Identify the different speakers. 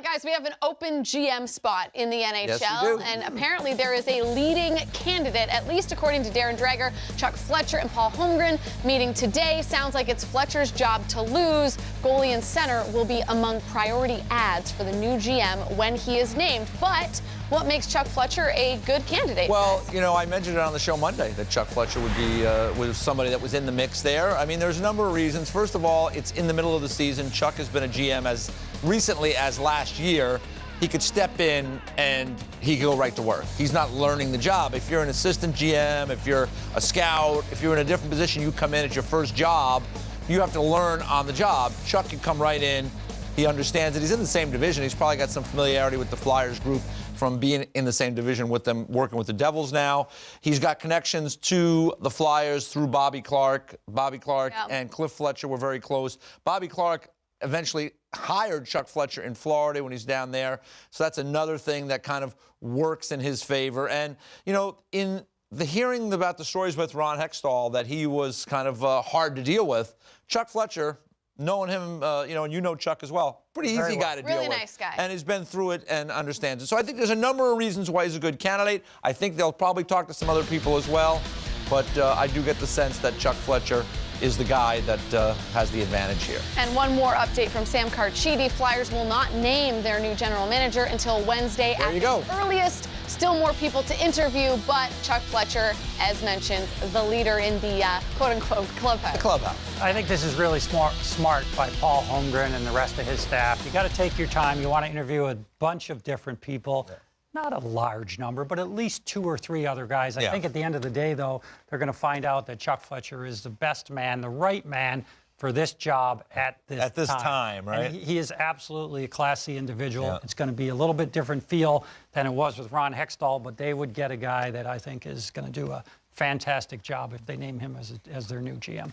Speaker 1: Guys, we have an open GM spot in the NHL,
Speaker 2: Yes, we do.
Speaker 1: and apparently there is a leading candidate, at least according to Darren Dreger. Chuck Fletcher and Paul Holmgren meeting today. Sounds like it's Fletcher's job to lose. Goalie and center will be among priority ads for the new GM when he is named. But what makes Chuck Fletcher a good candidate?
Speaker 2: Well, you know, I mentioned it on the show Monday that Chuck Fletcher would be was somebody that was in the mix there. I mean, there's a number of reasons. First of all, it's in the middle of the season. Chuck has been a GM as recently as last year. He could step in and he could go right to work. He's not learning the job. If you're an assistant GM, if you're a scout, if you're in a different position, you come in, it's your first job, you have to learn on the job. Chuck can come right in. He understands it. He's in the same division. He's probably got some familiarity with the Flyers group from being in the same division with them, working with the Devils now. He's got connections to the Flyers through Bobby Clark. Bobby Clark and Cliff Fletcher were very close. Bobby Clark eventually hired Chuck Fletcher in Florida when he's down there. So that's another thing that kind of works in his favor. And, you know, in the hearing about the stories with Ron Hextall, that he was kind of hard to deal with, Chuck Fletcher, knowing him, you know, and you know Chuck as well, pretty easy guy to deal with.
Speaker 1: Really nice guy.
Speaker 2: And he's been through it and understands it. So I think there's a number of reasons why he's a good candidate. I think they'll probably talk to some other people as well. But I do get the sense that Chuck Fletcher is the guy that has the advantage here.
Speaker 1: And one more update from Sam Carchidi. Flyers will not name their new general manager until Wednesday at the earliest. Still more people to interview, but Chuck Fletcher, as mentioned, the leader in the quote-unquote clubhouse.
Speaker 2: The clubhouse.
Speaker 3: I think this is really smart by Paul Holmgren and the rest of his staff. You got to take your time. You want to interview a bunch of different people. Yeah. Not a large number, but at least 2 or 3 other guys. I think at the end of the day, though, they're going to find out that Chuck Fletcher is the best man, the right man for this job at this time,
Speaker 2: right?
Speaker 3: And he is absolutely a classy individual. Yeah. It's going to be a little bit different feel than it was with Ron Hextall, but they would get a guy that I think is going to do a fantastic job if they name him as their new GM.